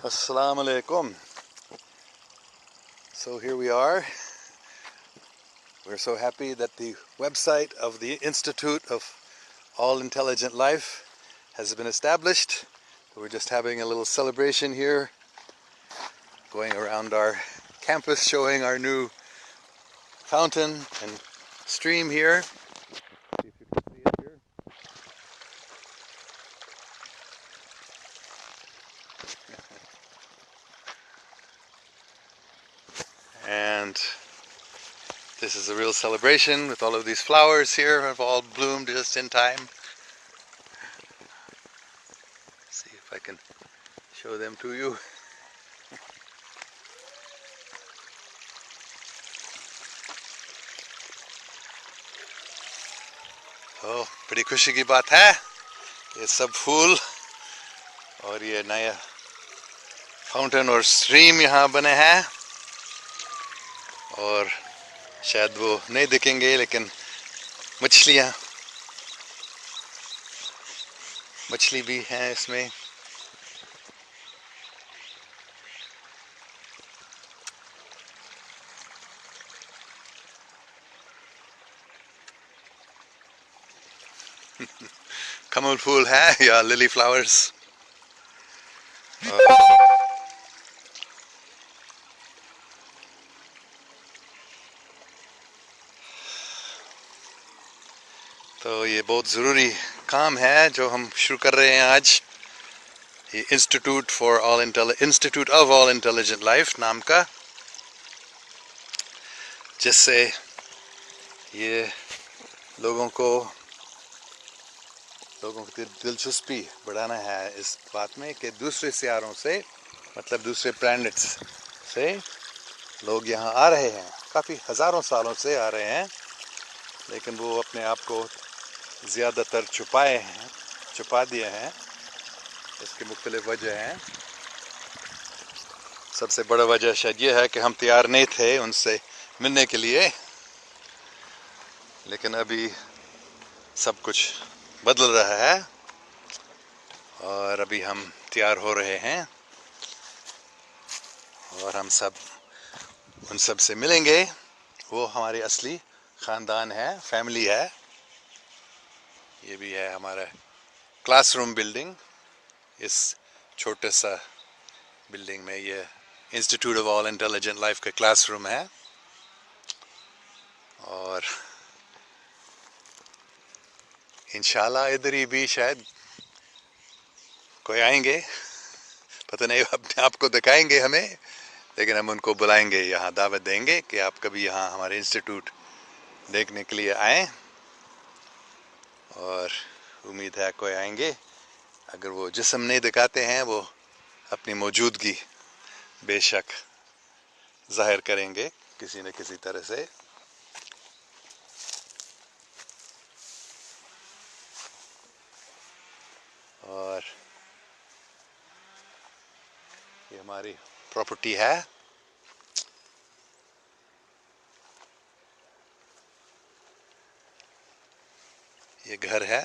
Assalamu alaikum. So here we are. We're so happy that the website of the Institute of All Intelligent Life has been established. We're just having a little celebration here, going around our campus showing our new fountain and stream here. See if you can see it here. And this is a real celebration with all of these flowers here have all bloomed just in time. See if I can show them to you. Oh, बड़ी खुशी की बात है, ये सब फूल और ये नया फाउंटेन और स्ट्रीम यहाँ बने हैं। और शायद वो नहीं दिखेंगे, लेकिन मछली भी हैं इसमें। कमल फूल है या लिली फ्लावर्स। तो ये बहुत ज़रूरी काम है जो हम शुरू कर रहे हैं आज। ये institute of all intelligent life नाम का, जिससे ये लोगों की दिलचस्पी बढ़ाना है इस बात में कि दूसरे सियारों से, मतलब दूसरे प्लैनेट्स से लोग यहाँ आ रहे हैं। काफ़ी हज़ारों सालों से आ रहे हैं, लेकिन वो अपने आप को ज़्यादातर छुपा दिए हैं। इसकी मुख्तलिफ वजह हैं। सबसे बड़ा वजह शायद ये है कि हम तैयार नहीं थे उनसे मिलने के लिए, लेकिन अभी सब कुछ बदल रहा है और अभी हम तैयार हो रहे हैं और हम सब उन सब से मिलेंगे। वो हमारी असली ख़ानदान है, फैमिली है। ये भी है हमारा क्लासरूम बिल्डिंग। इस छोटे सा बिल्डिंग में ये institute of all intelligent life का क्लासरूम है। और इंशाल्लाह इधर ही भी शायद कोई आएंगे, पता नहीं, अपने आप को दिखाएंगे हमें, लेकिन हम उनको बुलाएंगे, यहाँ दावत देंगे कि आप कभी यहाँ हमारे इंस्टीट्यूट देखने के लिए आएँ। और उम्मीद है कोई आएंगे। अगर वो जिस्म नहीं दिखाते हैं, वो अपनी मौजूदगी बेशक ज़ाहिर करेंगे किसी न किसी तरह से। और ये हमारी प्रॉपर्टी है। ये घर है।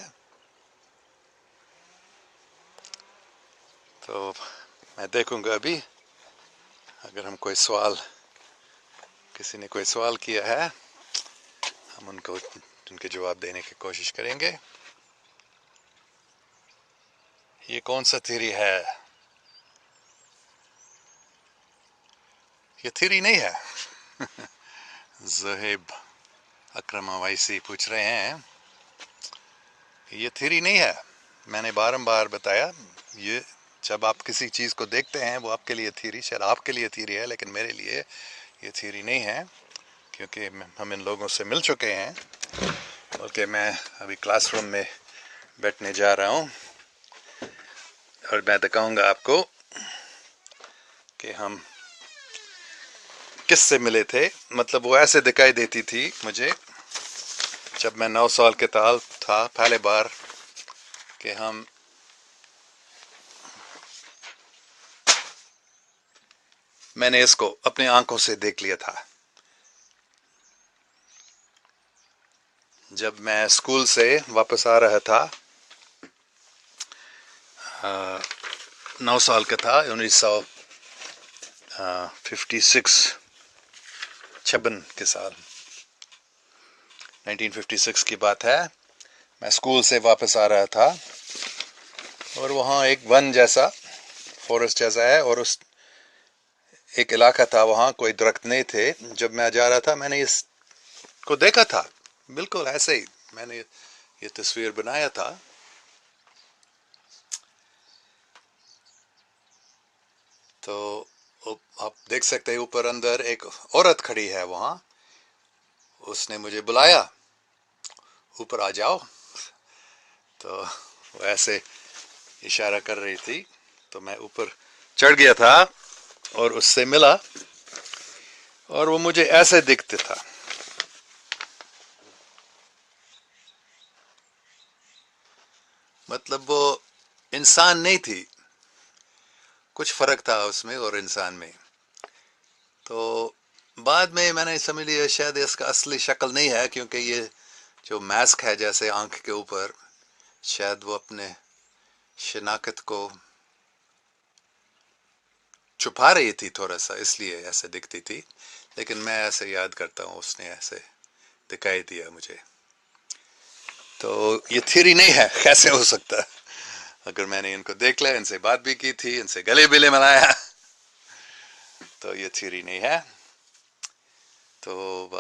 तो मैं देखूंगा अभी, अगर हम किसी ने कोई सवाल किया है, हम उनके जवाब देने की कोशिश करेंगे। ये कौन सा थ्योरी है? ये थ्योरी नहीं है। ज़ोहेब अकरम अवैसी पूछ रहे हैं, ये थ्योरी नहीं है। मैंने बारंबार बताया, ये जब आप किसी चीज़ को देखते हैं वो आपके लिए थ्योरी, शायद आपके लिए थ्योरी है, लेकिन मेरे लिए ये थ्योरी नहीं है, क्योंकि हम इन लोगों से मिल चुके हैं। बल्कि मैं अभी क्लासरूम में बैठने जा रहा हूँ और मैं दिखाऊंगा आपको कि हम किससे मिले थे। मतलब वो ऐसे दिखाई देती थी मुझे जब मैं 9 साल के था पहले बार, कि मैंने इसको अपनी आंखों से देख लिया था। जब मैं स्कूल से वापस आ रहा था 9 साल का था, 1956 56 के साल 1956 की बात है। मैं स्कूल से वापस आ रहा था और वहाँ एक वन जैसा, फॉरेस्ट जैसा है, और उस एक इलाका था, वहाँ कोई दरख्त नहीं थे। जब मैं जा रहा था मैंने इसको देखा था, बिल्कुल ऐसे ही मैंने ये तस्वीर बनाया था। तो आप देख सकते हैं ऊपर अंदर एक औरत खड़ी है वहाँ। उसने मुझे बुलाया, ऊपर आ जाओ। तो वो ऐसे इशारा कर रही थी, तो मैं ऊपर चढ़ गया था और उससे मिला, और वो मुझे ऐसे दिखते था। मतलब वो इंसान नहीं थी, कुछ फर्क था उसमें और इंसान में। तो बाद में मैंने समझ लिया शायद इसका असली शक्ल नहीं है, क्योंकि ये जो मास्क है जैसे आंख के ऊपर, शायद वो अपने शनाख्त को छुपा रही थी थोड़ा सा, इसलिए ऐसे दिखती थी। लेकिन मैं ऐसे याद करता हूँ उसने ऐसे दिखाई दिया मुझे। तो ये थ्योरी नहीं है, कैसे हो सकता है? अगर मैंने इनको देख लिया, इनसे बात भी की थी, इनसे गले बिले मिलाया, तो ये थ्योरी नहीं है। तो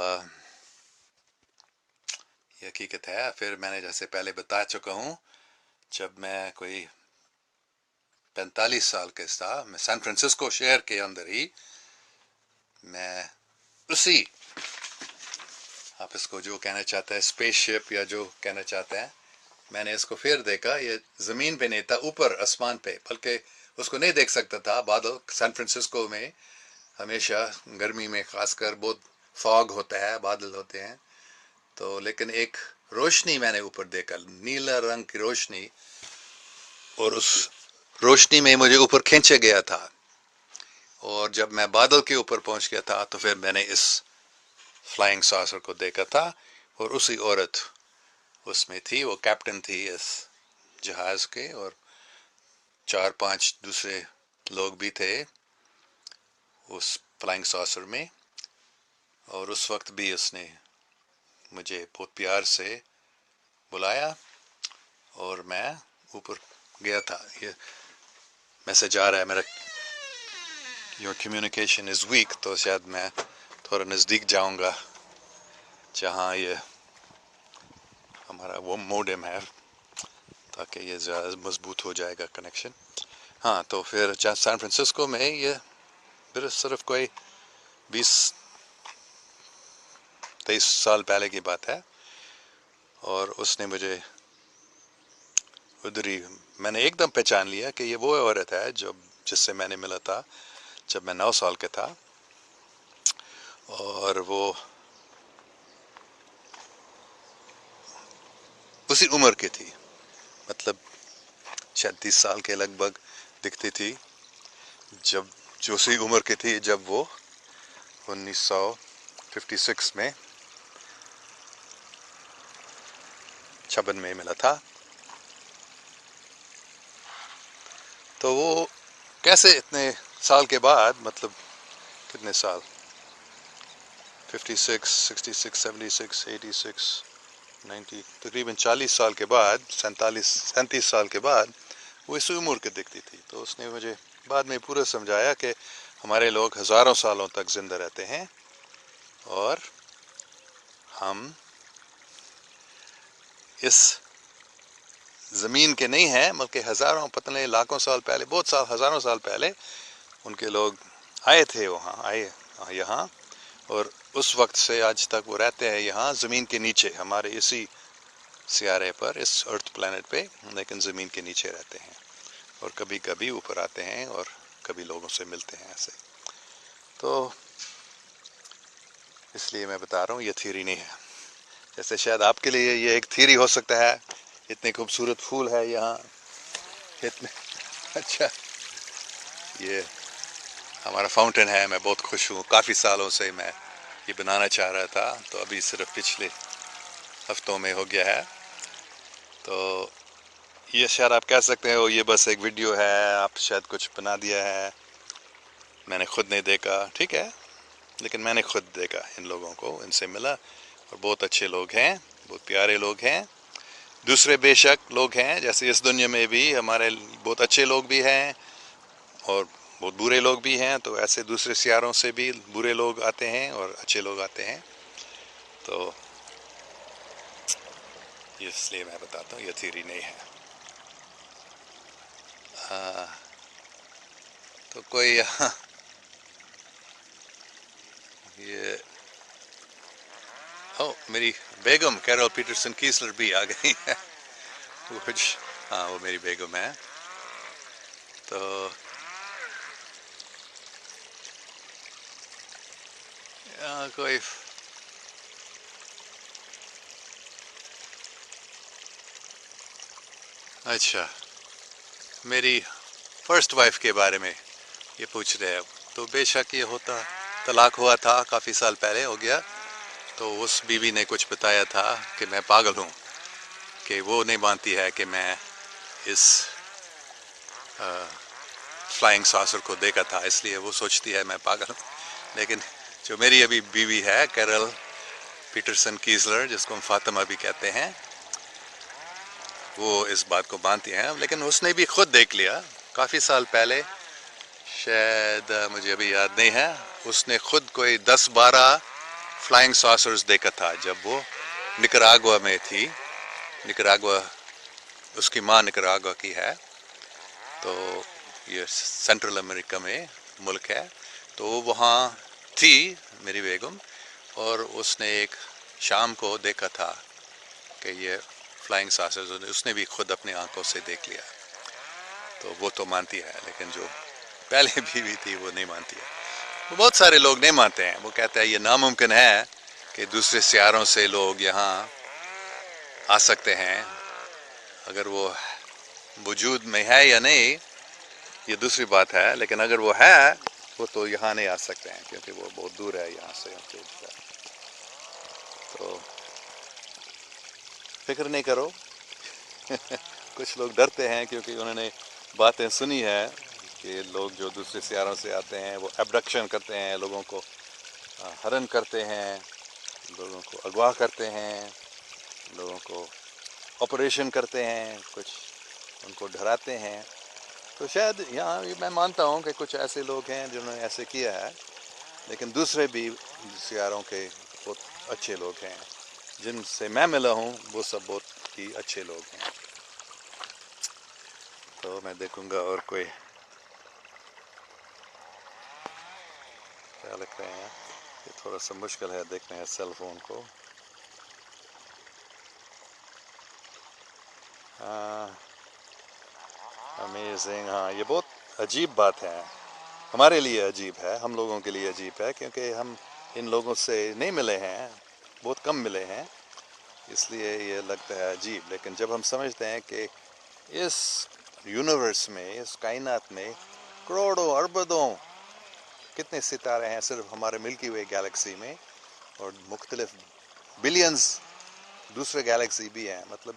ये हकीकत है। फिर मैंने जैसे पहले बता चुका हूँ, जब मैं कोई 45 साल के था, मैं सैन फ्रांसिस्को शहर के अंदर ही, मैं उसी, आप इसको जो कहना चाहते हैं स्पेसशिप या जो कहना चाहते हैं, मैंने इसको फिर देखा। ये ज़मीन पे नहीं था, ऊपर आसमान पे, बल्कि उसको नहीं देख सकता था। बादल सैन फ्रांसिस्को में हमेशा गर्मी में खासकर बहुत फॉग होता है, बादल होते हैं। तो लेकिन एक रोशनी मैंने ऊपर देखा, नीला रंग की रोशनी, और उस रोशनी में मुझे ऊपर खींचा गया था। और जब मैं बादल के ऊपर पहुंच गया था, तो फिर मैंने इस फ्लाइंग saucer को देखा था, और उसी औरत उसमें थी। वो कैप्टन थी इस जहाज के, और 4-5 दूसरे लोग भी थे उस फ्लाइंग saucer में। और उस वक्त भी उसने मुझे बहुत प्यार से बुलाया, और मैं ऊपर गया था। ये मैसेज आ रहा है मेरा, योर कम्युनिकेशन इज़ वीक, तो शायद मैं थोड़ा नज़दीक जाऊंगा जहाँ ये हमारा वो मोडेम है, ताकि ये ज़्यादा मजबूत हो जाएगा कनेक्शन। हाँ, तो फिर सैन फ्रांसिस्को में ये फिर सिर्फ कोई 20-23 साल पहले की बात है। और उसने मुझे उधर ही, मैंने एकदम पहचान लिया कि ये वो औरत है जो जिससे मैंने मिला था जब मैं 9 साल का था। और वो उसी उम्र की थी, मतलब 36 साल के लगभग दिखती थी, जब जो उसी उम्र की थी जब वो 1956 में 56 में मिला था। तो वो कैसे इतने साल के बाद, मतलब कितने साल, 56, 66, 76, 86, 90, तकरीबन 40 साल के बाद, 37 साल के बाद वो इसी उम्र की दिखती थी। तो उसने मुझे बाद में पूरा समझाया कि हमारे लोग हज़ारों सालों तक जिंदा रहते हैं, और हम इस ज़मीन के नहीं हैं, बल्कि हज़ारों, पता नहीं लाखों साल पहले, बहुत साल, हज़ारों साल पहले उनके लोग आए थे वहाँ, आए यहाँ, और उस वक्त से आज तक वो रहते हैं यहाँ ज़मीन के नीचे, हमारे इसी सियारे पर, इस अर्थ प्लैनेट पे, लेकिन ज़मीन के नीचे रहते हैं। और कभी कभी ऊपर आते हैं और कभी लोगों से मिलते हैं ऐसे। तो इसलिए मैं बता रहा हूँ ये थ्योरी नहीं है। जैसे शायद आपके लिए ये एक थ्योरी हो सकता है, इतने खूबसूरत फूल है यहाँ, इतने अच्छा, ये हमारा फाउंटेन है। मैं बहुत खुश हूँ, काफ़ी सालों से मैं ये बनाना चाह रहा था, तो अभी सिर्फ पिछले हफ्तों में हो गया है। तो یہ شاید آپ کہہ سکتے ہو یہ بس ایک ویڈیو ہے، آپ شاید کچھ بنا دیا ہے، میں نے خود نہیں دیکھا. ٹھیک ہے، لیکن میں نے خود دیکھا ان لوگوں کو، ان سے ملا، اور بہت اچھے لوگ ہیں، بہت پیارے لوگ ہیں. دوسرے بے شک لوگ ہیں، جیسے اس دنیا میں بھی ہمارے بہت اچھے لوگ بھی ہیں اور بہت برے لوگ بھی ہیں، تو ایسے دوسرے سیاروں سے بھی برے لوگ آتے ہیں اور اچھے لوگ آتے ہیں. تو اس لیے میں بتاتا ہوں یہ تھیوری نہیں ہے. تو کوئی یہ میری بیگم کیرول پیٹرسن کیسلر بھی آ گئی ہے. ہاں وہ میری بیگم ہے. تو کوئی اچھا، میری فرسٹ وائف کے بارے میں یہ پوچھ رہے ہیں. تو بے شک یہ ہوتا، طلاق ہوا تھا کافی سال پہلے ہو گیا. تو اس بیوی نے کچھ بتایا تھا کہ میں پاگل ہوں، کہ وہ نہیں مانتی ہے کہ میں اس فلائنگ ساسر کو دیکھا تھا، اس لیے وہ سوچتی ہے میں پاگل ہوں. لیکن جو میری ابھی بیوی ہے کیرل پیٹرسن کیسلر، جس کو ہم فاطمہ بھی کہتے ہیں، وہ اس بات کو مانتی ہیں. لیکن اس نے بھی خود دیکھ لیا کافی سال پہلے، شاید مجھے ابھی یاد نہیں ہے، اس نے خود کوئی 10-12 فلائنگ ساسرز دیکھا تھا جب وہ نکراگوا میں تھی. نکراگوا اس کی ماں نکراگوا کی ہے، تو یہ سینٹرل امریکہ میں ملک ہے. تو وہ وہاں تھی میری بیگم، اور اس نے ایک شام کو دیکھا تھا کہ یہ فلائنگ ساسرز، اس نے بھی خود اپنی آنکھوں سے دیکھ لیا. تو وہ تو مانتی ہے، لیکن جو پہلے بیوی تھی وہ نہیں مانتی ہے. بہت سارے لوگ نہیں مانتے ہیں، وہ کہتے ہیں یہ ناممکن ہے کہ دوسرے سیاروں سے لوگ یہاں آ سکتے ہیں. اگر وہ وجود میں ہے یا نہیں یہ دوسری بات ہے، لیکن اگر وہ ہے وہ تو یہاں نہیں آ سکتے ہیں، کیونکہ وہ بہت دور ہے یہاں سے. تو فکر نہیں کرو. کچھ لوگ ڈرتے ہیں کیونکہ انہوں نے باتیں سنی ہے کہ لوگ جو دوسرے سیاروں سے آتے ہیں وہ ایبڈکشن کرتے ہیں، لوگوں کو ہرن کرتے ہیں، لوگوں کو اغوا کرتے ہیں، لوگوں کو آپریشن کرتے ہیں، کچھ ان کو ڈراتے ہیں. تو شاید یہاں میں مانتا ہوں کہ کچھ ایسے لوگ ہیں جنہوں نے ایسے کیا ہے، لیکن دوسرے بھی سیاروں کے بہت اچھے لوگ ہیں. جن سے میں ملا ہوں وہ سب بہت ہی اچھے لوگ ہیں. تو میں دیکھوں گا اور کوئی کیا لکھ رہے ہیں. یہ تھوڑا سا مشکل ہے دیکھنا ہے سیل فون کو. امیزنگ، ہاں یہ بہت عجیب بات ہے. ہمارے لیے عجیب ہے، ہم لوگوں کے لیے عجیب ہے، کیونکہ ہم ان لوگوں سے نہیں ملے ہیں، بہت کم ملے ہیں، اس لیے یہ لگتا ہے عجیب. لیکن جب ہم سمجھتے ہیں کہ اس یونیورس میں، اس کائنات میں کروڑوں اربوں کتنے ستارے ہیں صرف ہمارے ملکی وے گیلیکسی میں، اور مختلف بلینز دوسرے گیلیکسی بھی ہیں. مطلب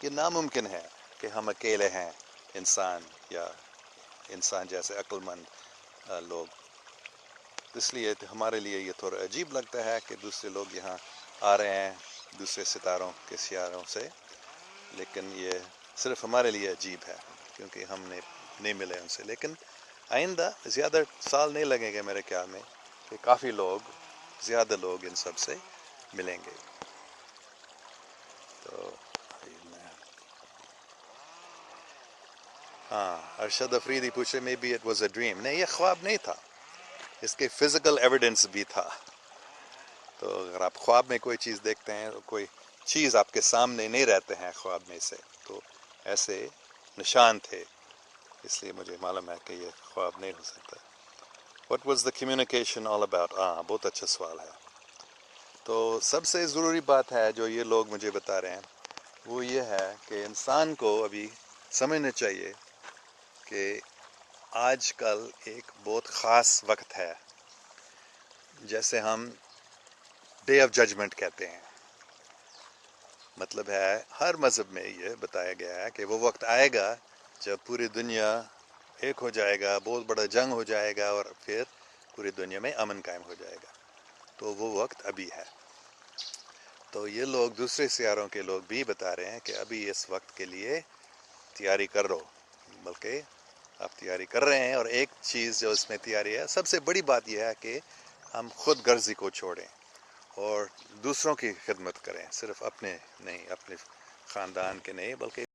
یہ ناممکن ہے کہ ہم اکیلے ہیں، انسان یا انسان جیسے عقل مند لوگ. اس لیے ہمارے لیے یہ تھوڑا عجیب لگتا ہے کہ دوسرے لوگ یہاں آ رہے ہیں دوسرے ستاروں کے سیاروں سے. لیکن یہ صرف ہمارے لیے عجیب ہے کیونکہ ہم نے نہیں ملے ان سے. لیکن آئندہ زیادہ سال نہیں لگیں گے میرے خیال میں کہ کافی لوگ، زیادہ لوگ ان سب سے ملیں گے. تو ہاں، ارشد افریدی پوچھے maybe it was a dream. نہیں، یہ خواب نہیں تھا، اس کے فزیکل ایویڈنس بھی تھا. تو اگر آپ خواب میں کوئی چیز دیکھتے ہیں، کوئی چیز آپ کے سامنے نہیں رہتے ہیں خواب میں سے، تو ایسے نشان تھے. اس لیے مجھے معلوم ہے کہ یہ خواب نہیں ہو سکتا. What was the communication all about؟ بہت اچھا سوال ہے. تو سب سے ضروری بات ہے جو یہ لوگ مجھے بتا رہے ہیں وہ یہ ہے کہ انسان کو ابھی سمجھنا چاہیے کہ آج کل ایک بہت خاص وقت ہے، جیسے ہم ڈے آف ججمنٹ کہتے ہیں. مطلب ہے ہر مذہب میں یہ بتایا گیا ہے کہ وہ وقت آئے گا جب پوری دنیا ایک ہو جائے گا، بہت بڑا جنگ ہو جائے گا، اور پھر پوری دنیا میں امن قائم ہو جائے گا. تو وہ وقت ابھی ہے. تو یہ لوگ دوسرے سیاروں کے لوگ بھی بتا رہے ہیں کہ ابھی اس وقت کے لیے تیاری کر رہو، بلکہ آپ تیاری کر رہے ہیں. اور ایک چیز جو اس میں تیاری ہے، سب سے بڑی بات یہ ہے کہ ہم خود غرضی کو چھوڑیں اور دوسروں کی خدمت کریں، صرف اپنے نہیں، اپنے خاندان کے نہیں بلکہ